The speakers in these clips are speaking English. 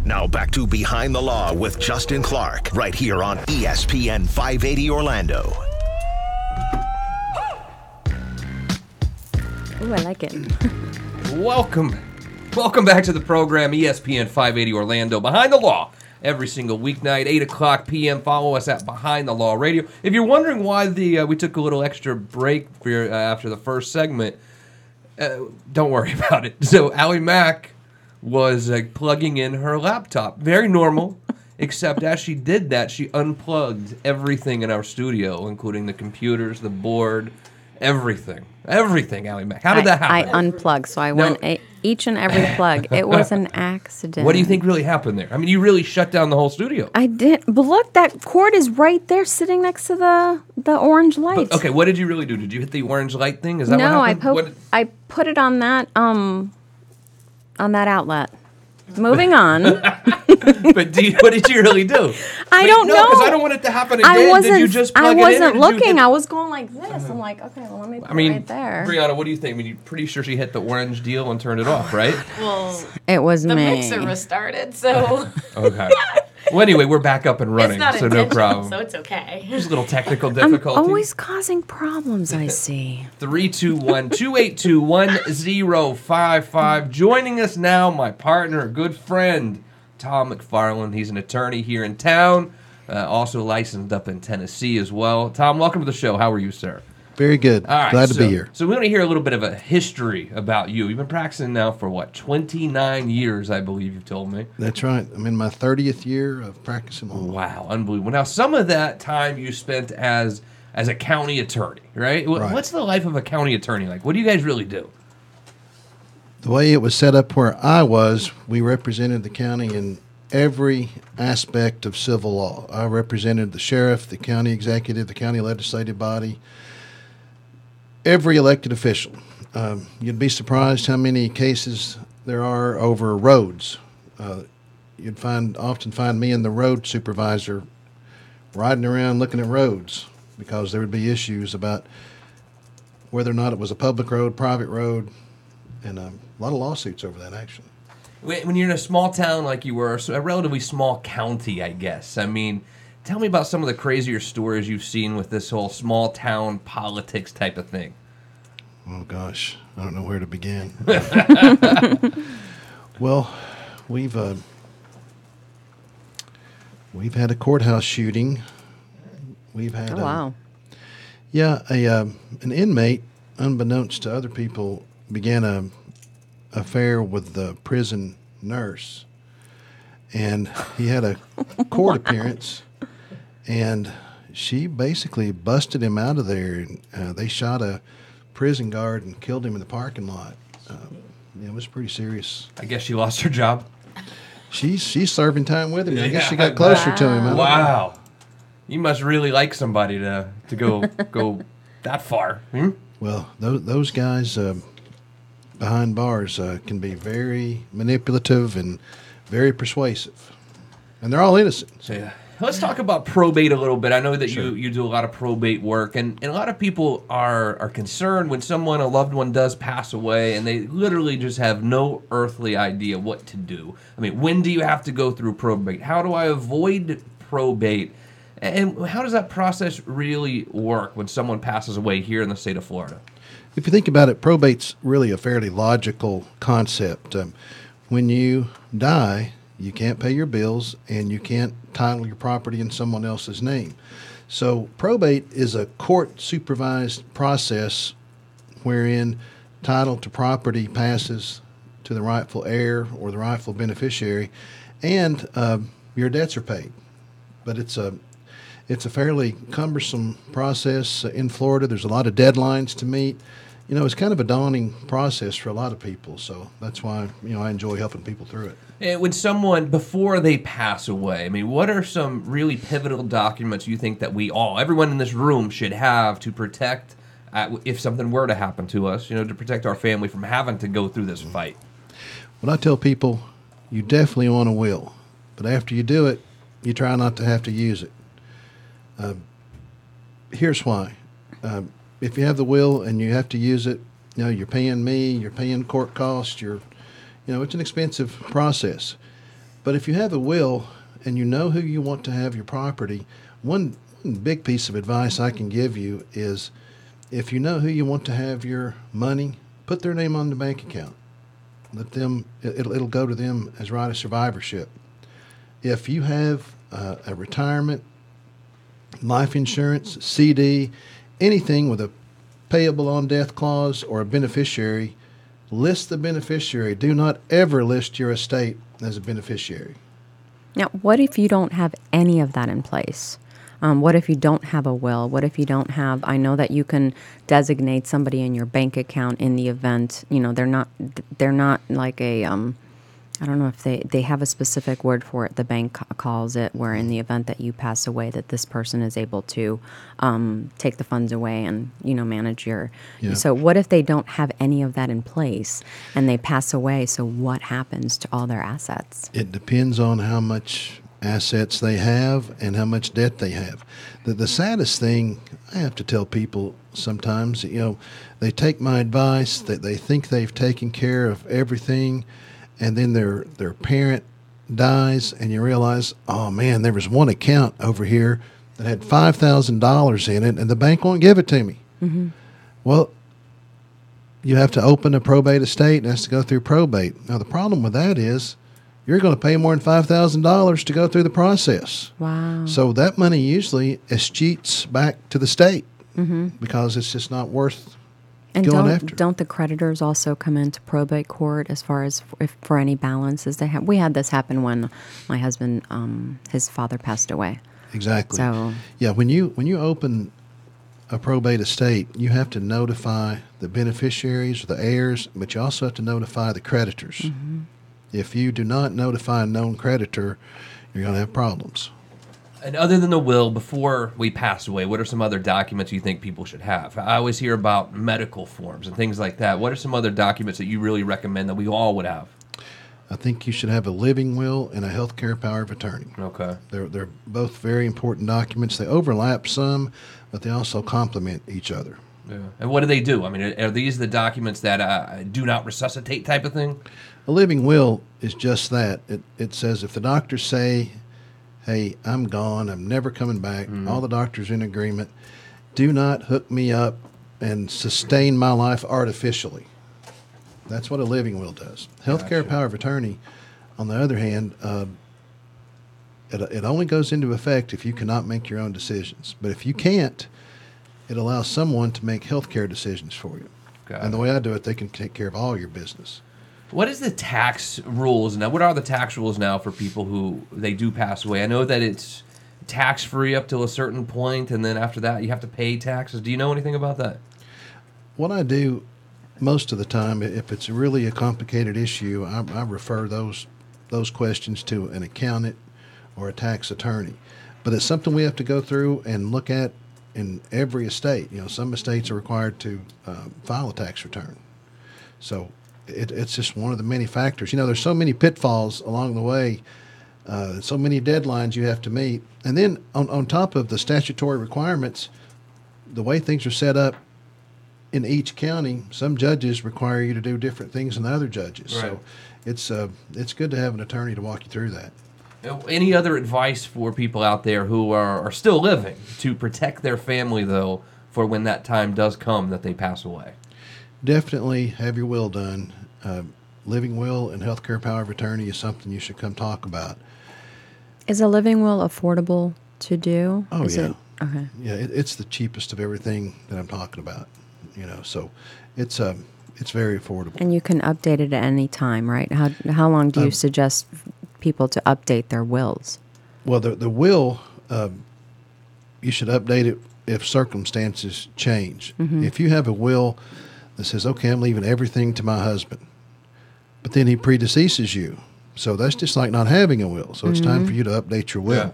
Now back to Behind the Law with Justin Clark, right here on ESPN 580 Orlando. Ooh, I like it. Welcome back to the program, ESPN 580 Orlando, Behind the Law. Every single weeknight, 8 o'clock p.m. Follow us at Behind the Law Radio. If you're wondering why we took a little extra break after the first segment, don't worry about it. So Allie Mack was plugging in her laptop. Very normal, except as she did that, she unplugged everything in our studio, including the computers, the board, everything. Everything, Allie Mack. How did that happen? I unplugged, so I went each and every plug. It was an accident. What do you think really happened there? I mean, you really shut down the whole studio. I did. But look, that cord is right there sitting next to the orange light. But, okay, what did you really do? Did you hit the orange light thing? Is that no, what happened? I put it on that outlet. Moving on. But what did you really do? I don't know. Because I don't want it to happen again. Did you just plug it in? I wasn't looking. I was going like this. I'm like, okay, well, let me put it right there. Brianna, what do you think? I mean, you're pretty sure she hit the orange deal and turned it off, right? Well, it was the me. mixer restarted, so... Okay. Well, anyway, we're back up and running, so no problem. So it's okay. Just a little technical difficulty. I'm always causing problems, I see. 321-282-1055. Joining us now, my partner, good friend, Tom McFarland. He's an attorney here in town, also licensed up in Tennessee as well. Tom, welcome to the show. How are you, sir? Very good. All right, Glad to be here. So we want to hear a little bit of a history about you. You've been practicing now for, 29 years, I believe you've told me. That's right. I'm in my 30th year of practicing law. Wow, unbelievable. Now, some of that time you spent as a county attorney, right? What's the life of a county attorney like? What do you guys really do? The way it was set up where I was, we represented the county in every aspect of civil law. I represented the sheriff, the county executive, the county legislative body, every elected official. You'd be surprised how many cases there are over roads. You'd often find me and the road supervisor riding around looking at roads because there would be issues about whether or not it was a public road, private road, and a lot of lawsuits over that, actually. When you're in a small town like you were, a relatively small county, I guess, I mean, tell me about some of the crazier stories you've seen with this whole small town politics type of thing. Oh, gosh. I don't know where to begin. Well, we've had a courthouse shooting. We've had wow. An inmate, unbeknownst to other people, began a affair with the prison nurse, and he had a court appearance, and she basically busted him out of there. And they shot a prison guard and killed him in the parking lot. It was pretty serious. I guess she lost her job. She's serving time with him. I guess she got closer to him. Wow. You must really like somebody to go that far. Hmm? Well, those guys behind bars can be very manipulative and very persuasive. And they're all innocent. So. Yeah. Let's talk about probate a little bit. I know that Sure. you do a lot of probate work, and a lot of people are concerned when a loved one does pass away, and they literally just have no earthly idea what to do. I mean, when do you have to go through probate? How do I avoid probate? And how does that process really work when someone passes away here in the state of Florida? If you think about it, probate's really a fairly logical concept. When you die, you can't pay your bills, and you can't title your property in someone else's name. So probate is a court-supervised process wherein title to property passes to the rightful heir or the rightful beneficiary, and your debts are paid. But it's a fairly cumbersome process in Florida. There's a lot of deadlines to meet. It's kind of a daunting process for a lot of people, so that's why, I enjoy helping people through it. And when someone, before they pass away, I mean, what are some really pivotal documents you think that everyone in this room should have to protect, if something were to happen to us, to protect our family from having to go through this fight? Well, I tell people, you definitely want a will, but after you do it, you try not to have to use it. Here's why. If you have the will and you have to use it, you're paying me, you're paying court costs, it's an expensive process. But if you have a will and you know who you want to have your property, one big piece of advice I can give you is if you know who you want to have your money, put their name on the bank account. Let them, it'll go to them as right of survivorship. If you have a retirement, life insurance, CD, anything with a payable on death clause or a beneficiary, list the beneficiary. Do not ever list your estate as a beneficiary. Now, what if you don't have any of that in place? What if you don't have a will? What if you don't have, I know that you can designate somebody in your bank account in the event, they're not like a, I don't know if they have a specific word for it, the bank calls it, where in the event that you pass away, that this person is able to take the funds away and, manage your, So what if they don't have any of that in place and they pass away? So what happens to all their assets? It depends on how much assets they have and how much debt they have. The saddest thing I have to tell people sometimes, they take my advice, that they think they've taken care of everything, and then their parent dies, and you realize, oh man, there was one account over here that had $5,000 in it, and the bank won't give it to me. Mm-hmm. Well, you have to open a probate estate, and it has to go through probate. Now, the problem with that is you're going to pay more than $5,000 to go through the process. Wow. So that money usually escheats back to the state because it's just not worth going after. Don't the creditors also come into probate court as far as for any balances they have? We had this happen when my husband, his father passed away. Exactly. So yeah, when you open a probate estate, you have to notify the beneficiaries or the heirs, but you also have to notify the creditors. Mm-hmm. If you do not notify a known creditor, you're going to have problems. And other than the will, before we pass away, what are some other documents you think people should have? I always hear about medical forms and things like that. What are some other documents that you really recommend that we all would have? I think you should have a living will and a healthcare power of attorney. Okay. They're both very important documents. They overlap some, but they also complement each other. Yeah. And what do they do? I mean, are these the documents that do not resuscitate type of thing? A living will is just that. It says if the doctors say, hey, I'm gone, I'm never coming back, all the doctors in agreement, do not hook me up and sustain my life artificially. That's what a living will does. Healthcare power of attorney, on the other hand, it only goes into effect if you cannot make your own decisions. But if you can't, it allows someone to make healthcare decisions for you. And the way I do it, they can take care of all your business. What is the tax rules now? What are the tax rules now for people who they do pass away? I know that it's tax-free up to a certain point, and then after that you have to pay taxes. Do you know anything about that? What I do most of the time, if it's really a complicated issue, I refer those questions to an accountant or a tax attorney. But it's something we have to go through and look at in every estate. Some estates are required to file a tax return. So it's just one of the many factors. There's so many pitfalls along the way, so many deadlines you have to meet. And then on top of the statutory requirements, the way things are set up in each county, some judges require you to do different things than the other judges. Right. So it's good to have an attorney to walk you through that. Any other advice for people out there who are still living to protect their family, though, for when that time does come that they pass away? Definitely have your will done. Living will and healthcare power of attorney is something you should come talk about. Is a living will affordable to do? Oh, yeah. Okay. Yeah, it's the cheapest of everything that I'm talking about. So it's very affordable. And you can update it at any time, right? How long do you suggest people to update their wills? Well, the will, you should update it if circumstances change. Mm-hmm. If you have a will that says, okay, I'm leaving everything to my husband, but then he predeceases you. So that's just like not having a will. So it's time for you to update your will. Yeah.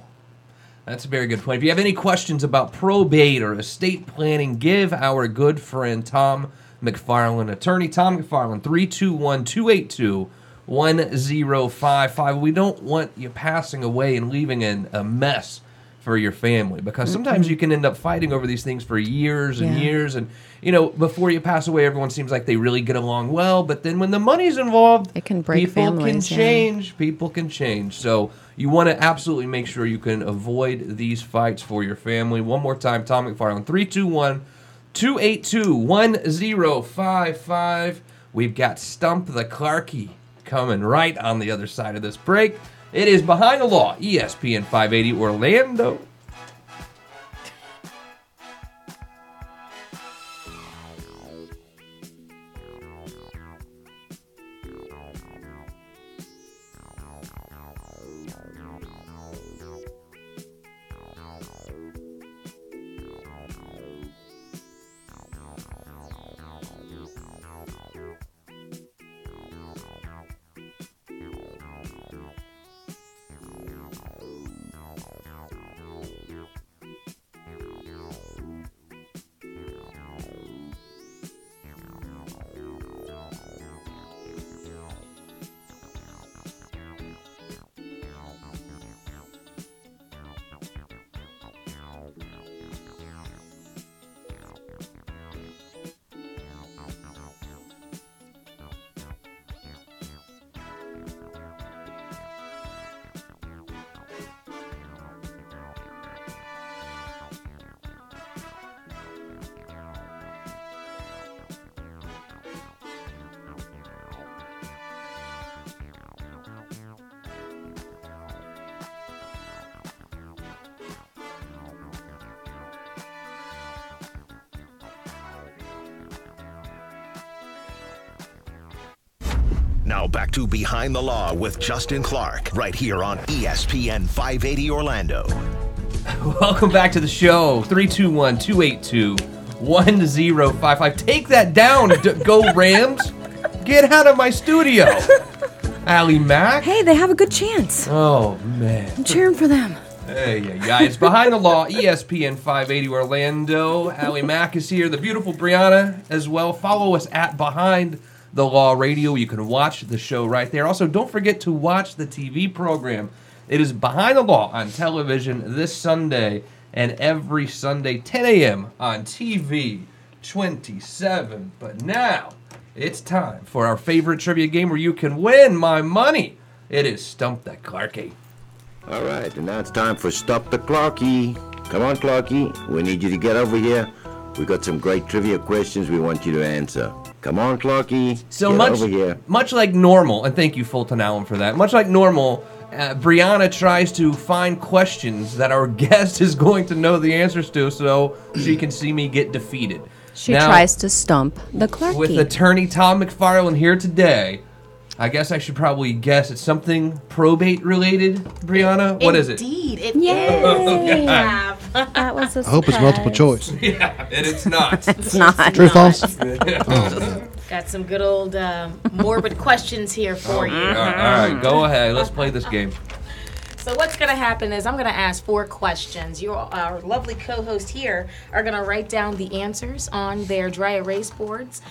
That's a very good point. If you have any questions about probate or estate planning, give our good friend Tom McFarland, attorney Tom McFarland, 321-282-1055. We don't want you passing away and leaving a mess for your family, because sometimes you can end up fighting over these things for years and years, and before you pass away, everyone seems like they really get along well, but then when the money's involved, it can break people families, can change. People can change. So you want to absolutely make sure you can avoid these fights for your family. One more time, Tom McFarland, 321-282-1055. We've got Stump the Clarkie coming right on the other side of this break. It is Behind the Law, ESPN 580 Orlando. Now back to Behind the Law with Justin Clark, right here on ESPN 580 Orlando. Welcome back to the show. 321-282-1055. Take that down, go Rams. Get out of my studio. Allie Mack. Hey, they have a good chance. Oh, man. I'm cheering for them. Hey, it's Behind the Law, ESPN 580 Orlando. Allie Mack is here. The beautiful Brianna as well. Follow us at Behind the Law Radio. You can watch the show right there. Also, don't forget to watch the TV program. It is Behind the Law on television this Sunday and every Sunday, 10 a.m. on TV 27. But now, it's time for our favorite trivia game where you can win my money. It is Stump the Clarkie. All right, and now it's time for Stump the Clarkie. Come on, Clarkie. We need you to get over here. We got some great trivia questions we want you to answer. Come on, Clarkie. So get over here. Much like normal, and thank you, Fulton Allen, for that. Much like normal, Brianna tries to find questions that our guest is going to know the answers to, so she can see me get defeated. She tries to stump the Clarkie. With attorney Tom McFarland here today, I guess I should probably guess it's something probate related, Brianna. What is it? Indeed, it Yay. is. That was a I hope it's multiple choice. Yeah, and it's not. It's not. True, false? Got some good old morbid questions here for you. All right, go ahead. Let's play this game. So what's going to happen is I'm going to ask 4 questions. Our lovely co-host here are going to write down the answers on their dry erase boards.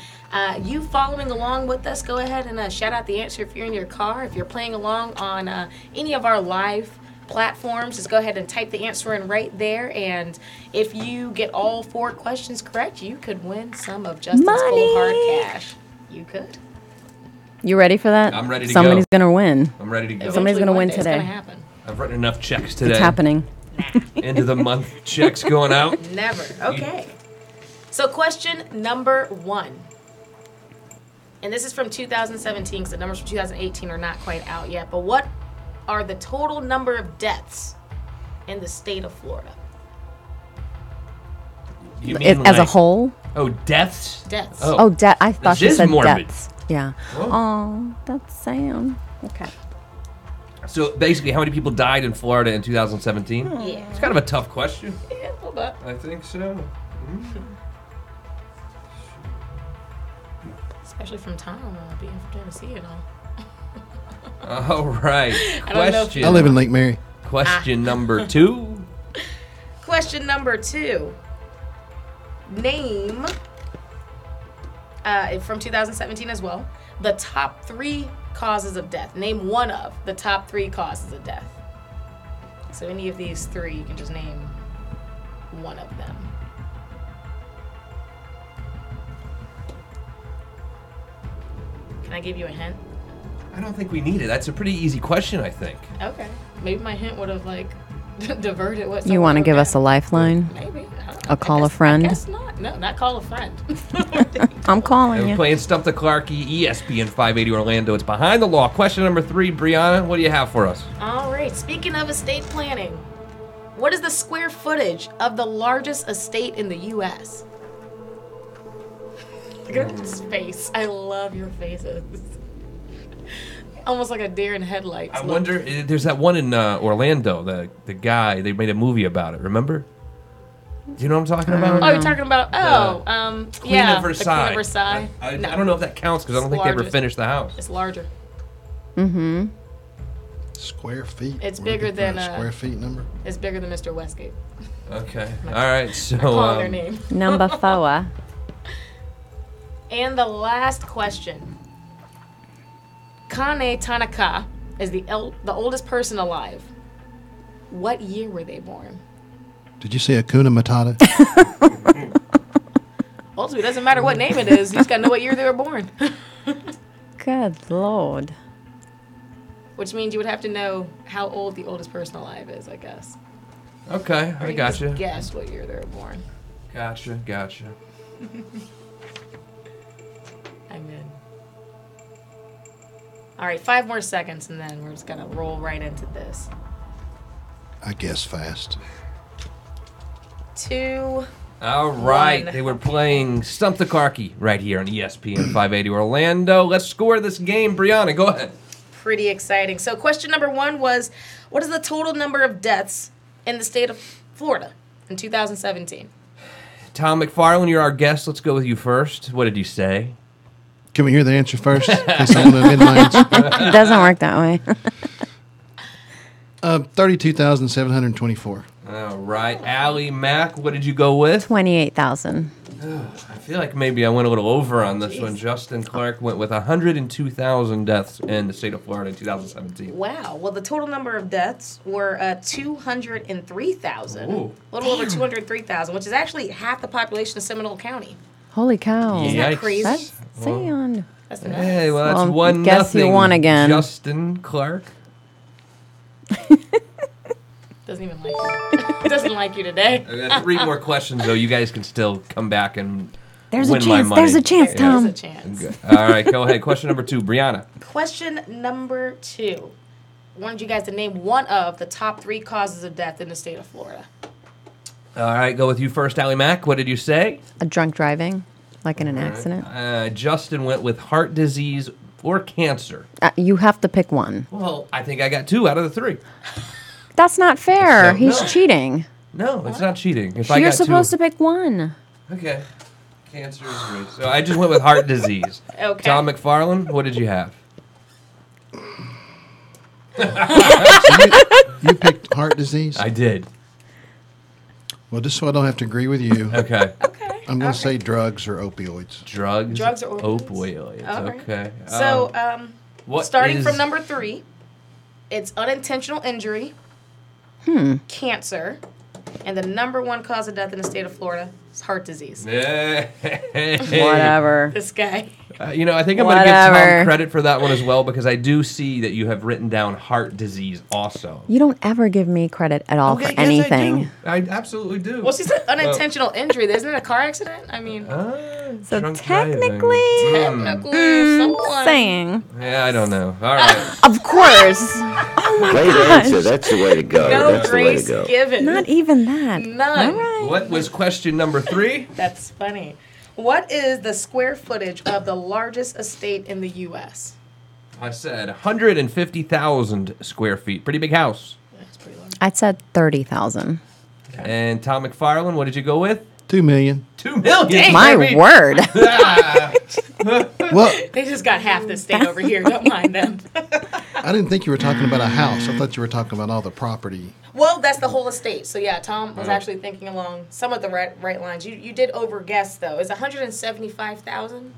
You following along with us, go ahead and shout out the answer if you're in your car. If you're playing along on any of our live platforms, just go ahead and type the answer in right there. And if you get all 4 questions correct, you could win some of Justin's cold hard cash. You could. You ready for that? I'm ready to Somebody's go. going to win. I'm ready to go. Somebody's gonna win It's today. going to happen. I've written enough checks today. It's happening. End of the month checks going out. Never. Okay. So question number 1. And this is from 2017 because the numbers from 2018 are not quite out yet. But what are the total number of deaths in the state of Florida? You mean As a whole? Oh, deaths? Deaths. Oh, I thought This you is said morbid. deaths. Yeah. Oh, that's sad. Okay. So basically, how many people died in Florida in 2017? Yeah. It's kind of a tough question. Yeah, a little bit. I think so. Especially from Tom being from Tennessee and all. All right. I don't know if Question. I live in Lake Mary. Question number 2. Question number 2. Name, from 2017 as well, the top 3 causes of death. Name one of the top 3 causes of death. So any of these three, you can just name one of them. Can I give you a hint? I don't think we need it. That's a pretty easy question, I think. Okay. Maybe my hint would have like diverted what. You want to give us a lifeline? Maybe. A call a friend? I guess not. No, not call a friend. I'm calling And we're you. playing Stump the Clarkie, ESPN 580 Orlando. It's Behind the Law. Question number 3, Brianna, what do you have for us? All right. Speaking of estate planning, what is the square footage of the largest estate in the U.S.? Look at his face. I love your faces. Almost like a deer in headlights. I wonder, there's that one in Orlando, the guy, they made a movie about it, remember? Do you know what I'm talking about? Oh, you're talking about, Queen yeah, of Versailles. the Queen of Versailles. I No, don't know if that counts because I don't think they ever largest. finished the house. It's larger. Mm-hmm. Square feet. It's We're bigger looking for a than, square feet number. It's bigger than Mr. Westgate. Okay. All right. So, Calling their name. Number 4. And the last question. Kane Tanaka is the oldest person alive. What year were they born? Did you say Hakuna Matata? Also, it doesn't matter what name it is. You just got to know what year they were born. Good Lord. Which means you would have to know how old the oldest person alive is, I guess. okay, Or I you got just you. Guess what year they were born. Gotcha. I'm in. All right, 5 more seconds, and then we're just gonna roll right into this. I guess fast. 2. All right, One. they were playing Stump the Clarkie right here on ESPN 580 Orlando. Let's score this game. Brianna, go ahead. Pretty exciting. So question number 1 was, what is the total number of deaths in the state of Florida in 2017? Tom McFarland, you're our guest. Let's go with you first. What did you say? Can we hear the answer first? In case I want to amend my answer. It doesn't work that way. 32,724. All right, Allie Mack, what did you go with? 28,000. I feel like maybe I went a little over on this one. Justin Clark went with 102,000 deaths in the state of Florida in 2017. Wow. Well, the total number of deaths were 203,000. Ooh. A little over 203,000, which is actually half the population of Seminole County. Holy cow. Isn't that Yikes. crazy? That's sad. That's nuts. Hey, well, that's Well, 1-0. guess you won again. Justin Clark. Doesn't even like you. Doesn't like you today. I got 3 more questions, though. You guys can still come back and There's a win my chance. money. There's a chance, There's Tom. a chance. Good. All right, go ahead. Question number 2, Brianna. Question number 2. I wanted you guys to name one of the top 3 causes of death in the state of Florida. All right, go with you first, Allie Mack. What did you say? A drunk driving, like in an accident. Justin went with heart disease or cancer. You have to pick one. Well, I think I got 2 out of the 3. That's not fair. So, He's no. cheating. No, it's not cheating. If You're supposed to pick one. Okay. Cancer is great. So I just went with heart disease. Okay. Tom McFarland, what did you have? You picked heart disease? I did. Well, just so I don't have to agree with you, Okay. Okay. I'm going to say drugs or opioids. Drugs. Drugs or opioids? Opioids. All right. Okay. So, what starting is- from number 3, it's unintentional injury, cancer, and the number 1 cause of death in the state of Florida is heart disease. Whatever. This guy. You know, I think I'm going to give Whatever. Tom credit for that one as well because I do see that you have written down heart disease also. You don't ever give me credit at all for yes, anything. I absolutely do. Well, she said unintentional injury. Isn't it a car accident? I mean, So drunk technically, driving. technically, someone. saying. Yeah, I don't know. All right. Of course. Oh my Great gosh. answer. That's the way to go. No That's the way grace to go. given. Not even that. None. All right. What was question number 3? That's funny. What is the square footage of the largest estate in the U.S.? I said 150,000 square feet. Pretty big house. That's pretty large. I said 30,000. And Tom McFarland, what did you go with? 2 million. 2 million. Dang. My baby. word. Well, They just got half the state over here. Don't mind them. I didn't think you were talking about a house. I thought you were talking about all the property. Well, that's the whole estate. So yeah, Tom was actually thinking along some of the right lines. You did overguess though. It's 175,000.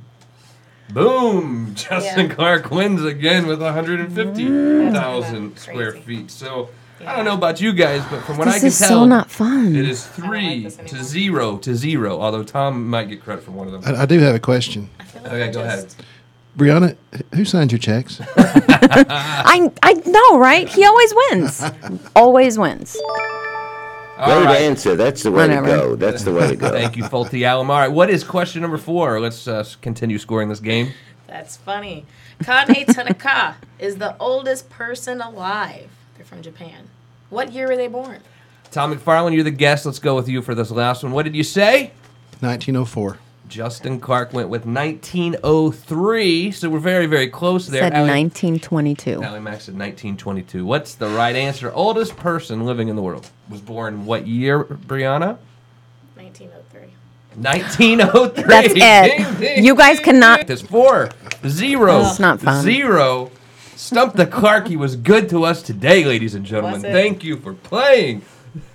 Boom! Justin Yeah. Clark wins again with 150,000 That's square crazy. feet. So I don't know about you guys, but from what I This can is tell, so not fun. it is I don't like 3 this to anymore. 0. Although Tom might get credit for one of them. I do have a question. I feel like Okay, I go ahead. just- Brianna, who signed your checks? I know, right? He always wins. Always wins. All Great right. answer. That's the way Whatever. to go. That's the way to go. Thank you, Fulty Alum. All right, what is question number 4? Let's continue scoring this game. That's funny. Kane Tanaka is the oldest person alive. They're from Japan. What year were they born? Tom McFarland, you're the guest. Let's go with you for this last one. What did you say? 1904. Justin Clark went with 1903, so we're very, very close there. Said 1922. Allie Max said 1922. What's the right answer? Oldest person living in the world was born what year, Brianna? 1903. 1903. That's it. Ding, ding, You guys ding, cannot- ding. It's 4 0. It's not fun. 0. Stump the Clarky was good to us today, ladies and gentlemen. Was it? Thank you for playing.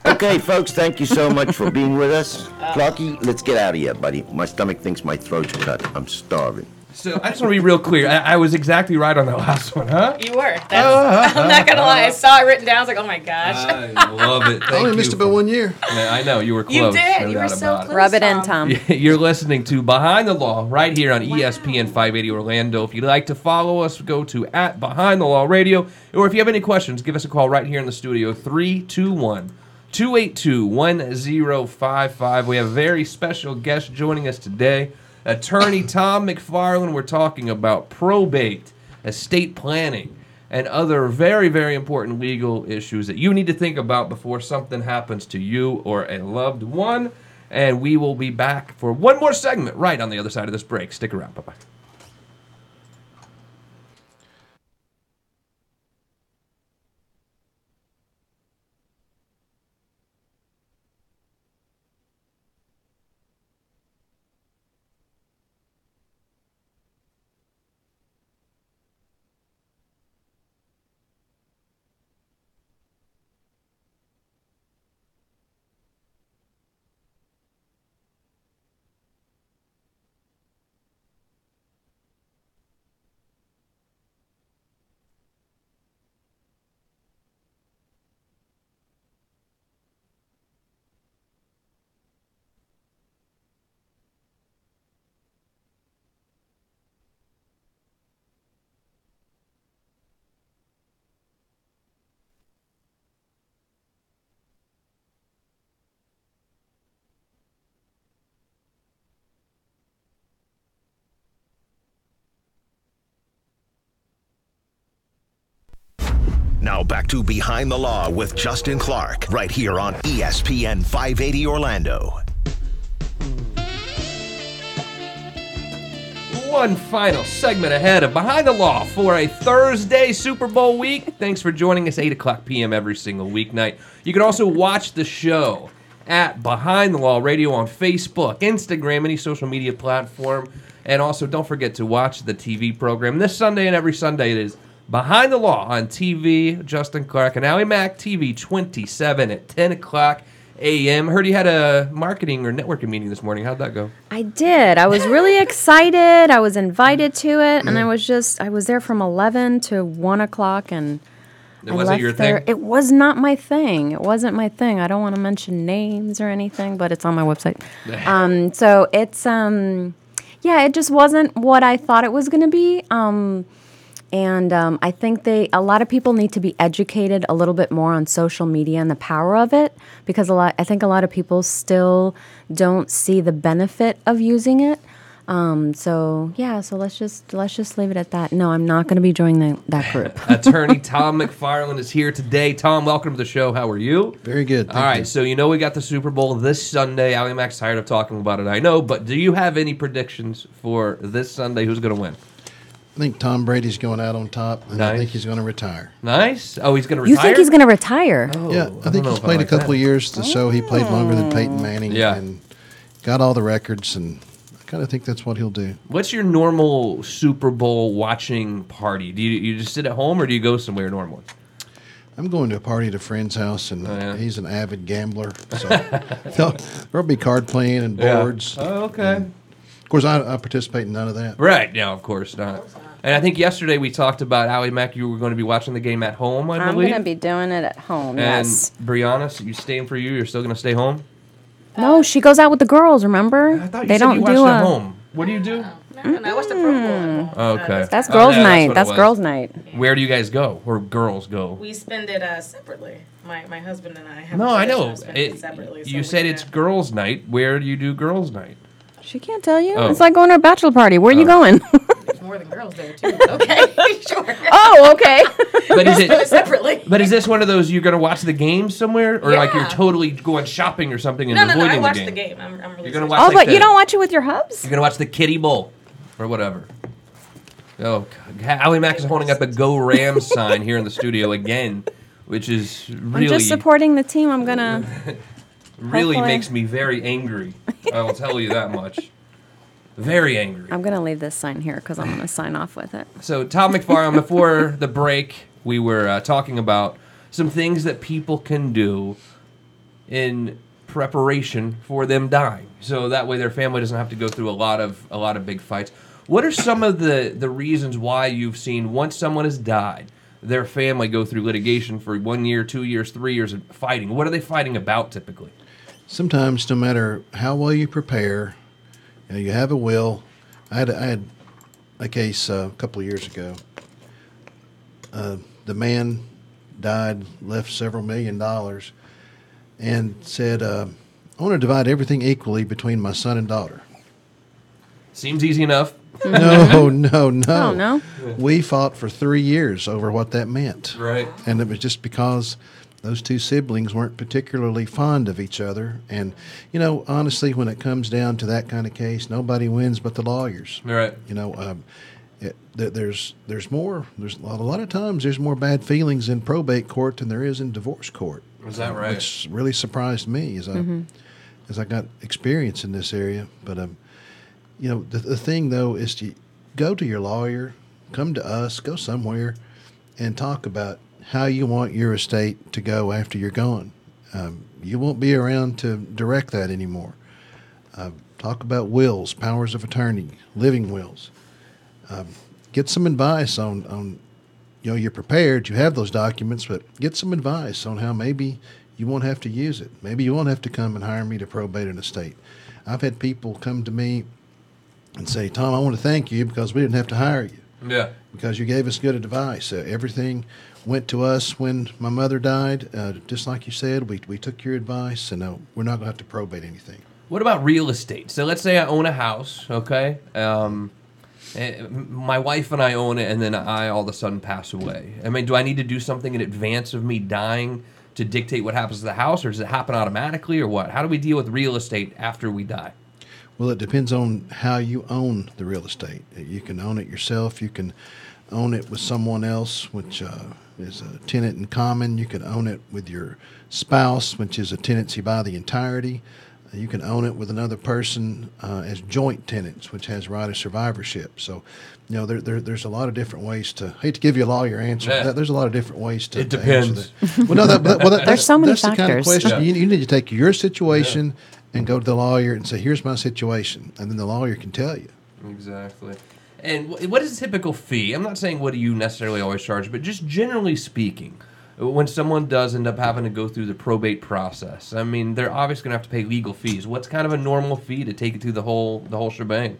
Okay, folks, thank you so much for being with us. Clarky, let's get out of here, buddy. My stomach thinks my throat's cut. I'm starving. So I just want to be real clear. I was exactly right on that last one, huh? You were. That's, I'm not gonna lie. I saw it written down. I was like, oh my gosh. I love it. Thank I only you missed for- about 1 year. Man, I know you were close. You did. no You were doubt so about it. close. Rub it in, Tom. You're listening to Behind the Law right here on ESPN 580 Orlando. If you'd like to follow us, go to @BehindTheLawRadio. Or if you have any questions, give us a call right here in the studio, 321-282-1055. We have a very special guest joining us today, attorney Tom McFarland. We're talking about probate, estate planning, and other very, very important legal issues that you need to think about before something happens to you or a loved one. And we will be back for one more segment right on the other side of this break. Stick around. Bye-bye. Now back to Behind the Law with Justin Clark, right here on ESPN 580 Orlando. One final segment ahead of Behind the Law for a Thursday Super Bowl week. Thanks for joining us, 8 o'clock p.m. every single weeknight. You can also watch the show at Behind the Law Radio on Facebook, Instagram, any social media platform. And also, don't forget to watch the TV program this Sunday and every Sunday. It is Behind the Law on TV. Justin Clark and Allie Mack, TV 27 at 10 o'clock a.m. Heard you had a marketing or networking meeting this morning. How'd that go? I did. I was really excited. I was invited to it, and I was there from 11 to 1 o'clock, and It wasn't your there. thing? It was not my thing. It wasn't my thing. I don't want to mention names or anything, but it's on my website. So it's, yeah, it just wasn't what I thought it was going to be. And I think a lot of people need to be educated a little bit more on social media and the power of it, because I think a lot of people still don't see the benefit of using it. So let's just leave it at that. No, I'm not going to be joining that group. Attorney Tom McFarland is here today. Tom, welcome to the show. How are you? Very good. All right, so we got the Super Bowl this Sunday. Allie Mac's tired of talking about it, I know, but do you have any predictions for this Sunday? Who's going to win? I think Tom Brady's going out on top, and I think he's going to retire. Nice. Oh, he's going to You retire? think he's going to retire? Oh, Yeah, I think know he's if I played like a couple that. of years to show he played longer than Peyton Manning Yeah. and got all the records, and I kind of think that's what he'll do. What's your normal Super Bowl watching party? Do you just sit at home, or do you go somewhere normally? I'm going to a party at a friend's house, and yeah. he's an avid gambler, so there'll be card playing and boards. Oh, okay. Of course, I participate in none of that. Right. Yeah, of course not. And I think yesterday we talked about, Allie Mack, you were going to be watching the game at home, I I'm believe. going to be doing it at home, And yes. Brianna, so you staying for you? You're still going to stay home? No, she goes out with the girls, remember? I thought you they said don't you watched do at home. What do you do? No, I watched the Pro Bowl at home. Okay. That's Oh, girls' yeah, night. what it That's was. girls' night. Where do you guys go? Or girls go? We spend it separately. My husband and I have No, a I tradition know. of spending it separately. so You we said kinda- it's girls' night. Where do you do girls' night? She can't tell you. Oh. It's like going to a bachelor party. Where are you going? There's more than girls there, too. Okay, sure. Oh, okay. But is it? Separately. But is this one of those you're going to watch the game somewhere, or like you're Yeah. totally going shopping or something and No, avoiding I watched the the game? game. I'm really You're gonna serious. watch Oh, like but the, you don't watch it with your hubs? You're gonna watch the Kitty Bowl or whatever. Oh, God. Allie Mack is holding up a Go Rams sign here in the studio again, which is I'm really just supporting the team. I'm going to... really hopefully- makes me very angry. I will tell you that much. Very angry. I'm going to leave this sign here because I'm going to sign off with it. So, Tom McFarland, before the break, we were talking about some things that people can do in preparation for them dying, so that way their family doesn't have to go through a lot of big fights. What are some of the reasons why you've seen once someone has died, their family go through litigation for 1 year, 2 years, 3 years of fighting? What are they fighting about typically? Sometimes, no matter how well you prepare, you have a will. I had a case a couple of years ago. The man died, left several $1 million, and said, I want to divide everything equally between my son and daughter. Seems easy enough. No. Oh, no? We fought for 3 years over what that meant. Right. And it was just because those two siblings weren't particularly fond of each other. And, honestly, when it comes down to that kind of case, nobody wins but the lawyers. Right. There's more. There's a lot of times there's more bad feelings in probate court than there is in divorce court. Is that right? Which really surprised me as I got experience in this area. But the thing though is to go to your lawyer, come to us, go somewhere, and talk about how you want your estate to go after you're gone. You won't be around to direct that anymore. Talk about wills, powers of attorney, living wills. Get some advice on you're prepared, you have those documents, but get some advice on how maybe you won't have to use it. Maybe you won't have to come and hire me to probate an estate. I've had people come to me and say, Tom, I want to thank you because we didn't have to hire you. Yeah. Because you gave us good advice. Everything went to us when my mother died. Just like you said, we took your advice, and we're not going to have to probate anything. What about real estate? So let's say I own a house, okay? My wife and I own it, and then I all of a sudden pass away. I mean, do I need to do something in advance of me dying to dictate what happens to the house, or does it happen automatically, or what? How do we deal with real estate after we die? Well, it depends on how you own the real estate. You can own it yourself. You can own it with someone else, which is a tenant in common. You can own it with your spouse, which is a tenancy by the entirety. You can own it with another person as joint tenants, which has right of survivorship. So, there's a lot of different ways to. I hate to give you a lawyer answer. Yeah. But there's a lot of different ways to. It to answer depends. that. Well, no, There's so many that's the kind of factors. question Yeah. you need to take your situation and go to the lawyer and say, "Here's my situation," and then the lawyer can tell you. Exactly. And what is a typical fee? I'm not saying what do you necessarily always charge, but just generally speaking, when someone does end up having to go through the probate process, I mean, they're obviously going to have to pay legal fees. What's kind of a normal fee to take it through the whole shebang?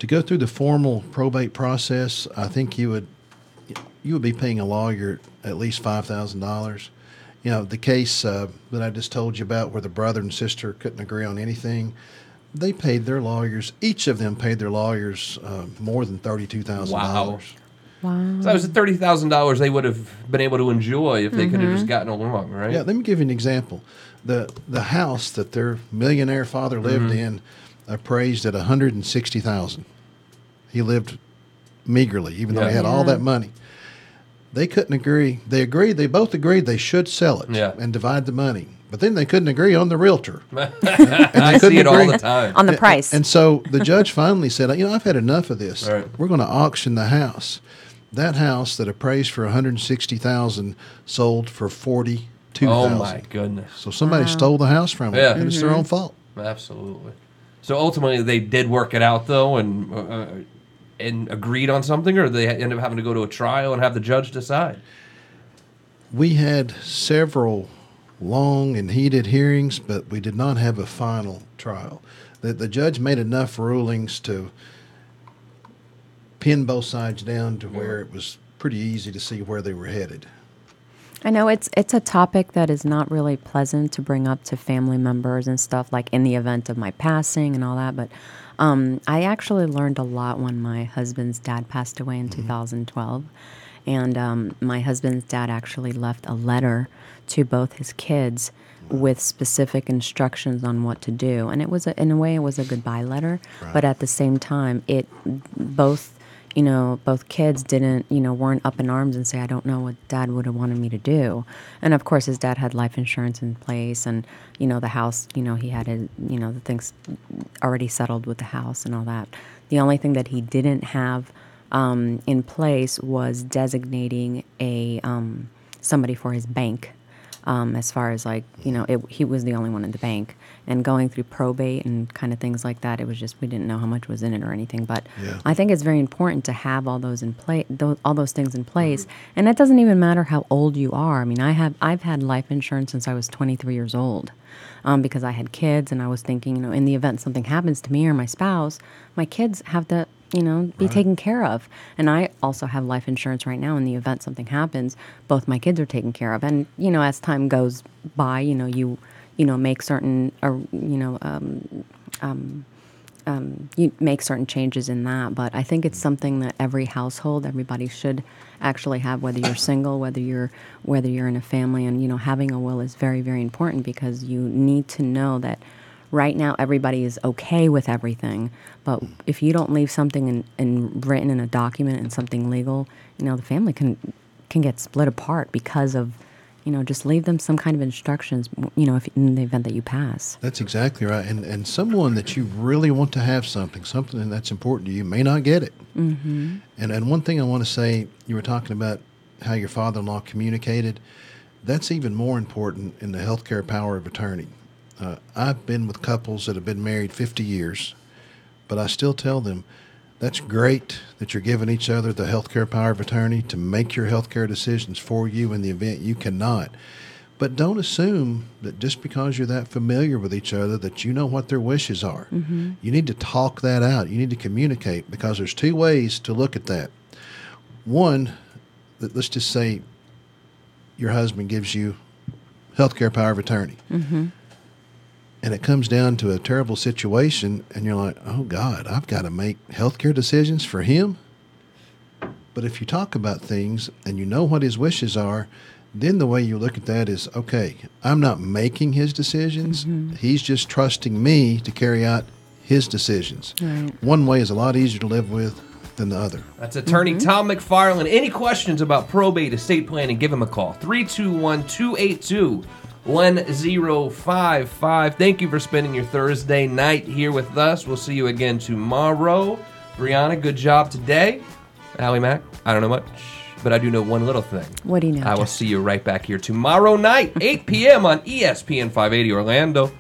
To go through the formal probate process, I think you would be paying a lawyer at least $5,000. The case that I just told you about where the brother and sister couldn't agree on anything, they paid their lawyers, each of them paid their lawyers more than $32,000. Wow. Wow. So that was $30,000 they would have been able to enjoy if they could have just gotten along, right? Yeah, let me give you an example. The house that their millionaire father lived in appraised at $160,000. He lived meagerly, even though he had all that money. They couldn't agree. They both agreed they should sell it and divide the money. But then they couldn't agree on the realtor. I see it all the time. On the price. And so the judge finally said, I've had enough of this. Right. We're going to auction the house. That house that appraised for $160,000 sold for $42,000. Oh, my goodness. So somebody stole the house from them, and it's their own fault. Absolutely. So ultimately, they did work it out, though, and agreed on something, or they end up having to go to a trial and have the judge decide? We had several long and heated hearings, but we did not have a final trial. The judge made enough rulings to pin both sides down to where it was pretty easy to see where they were headed. I know it's a topic that is not really pleasant to bring up to family members and stuff, like in the event of my passing and all that, but I actually learned a lot when my husband's dad passed away in 2012. And my husband's dad actually left a letter to both his kids with specific instructions on what to do. And it was, in a way, it was a goodbye letter. Right. But at the same time, both kids didn't, weren't up in arms and say, I don't know what Dad would have wanted me to do. And of course, his dad had life insurance in place, and, the house, he had his, the things already settled with the house and all that. The only thing that he didn't have in place was designating somebody for his bank. As far as he was the only one in the bank, and going through probate and kind of things like that, it was just we didn't know how much was in it or anything. But yeah. I think it's very important to have all those in place, all those things in place, and it doesn't even matter how old you are. I mean, I've had life insurance since I was 23 years old, because I had kids, and I was thinking, in the event something happens to me or my spouse, my kids have to be taken care of. And I also have life insurance right now. In the event something happens, both my kids are taken care of. And, as time goes by, you make certain, you make certain changes in that. But I think it's something that every household, everybody should actually have, whether you're single, whether you're in a family. And, having a will is very, very important, because you need to know that right now everybody is okay with everything, but if you don't leave something in written in a document and something legal, the family can get split apart because of, just leave them some kind of instructions, if in the event that you pass. That's exactly right. And someone that you really want to have something that's important to you may not get it. Mm-hmm. And one thing I want to say, you were talking about how your father-in-law communicated. That's even more important in the healthcare power of attorney. I've been with couples that have been married 50 years, but I still tell them, that's great that you're giving each other the healthcare power of attorney to make your healthcare decisions for you in the event you cannot. But don't assume that just because you're that familiar with each other that you know what their wishes are. Mm-hmm. You need to talk that out. You need to communicate, because there's two ways to look at that. One, let's just say your husband gives you healthcare power of attorney. Mm-hmm. And it comes down to a terrible situation, and you're like, oh, God, I've got to make healthcare decisions for him? But if you talk about things and you know what his wishes are, then the way you look at that is, okay, I'm not making his decisions. Mm-hmm. He's just trusting me to carry out his decisions. Right. One way is a lot easier to live with than the other. That's attorney Tom McFarland. Any questions about probate, estate planning, give him a call. 321-282-1055. Thank you for spending your Thursday night here with us. We'll see you again tomorrow. Brianna, good job today. Allie Mac, I don't know much, but I do know one little thing. What do you know? I will see you right back here tomorrow night, 8 p.m. on ESPN 580 Orlando.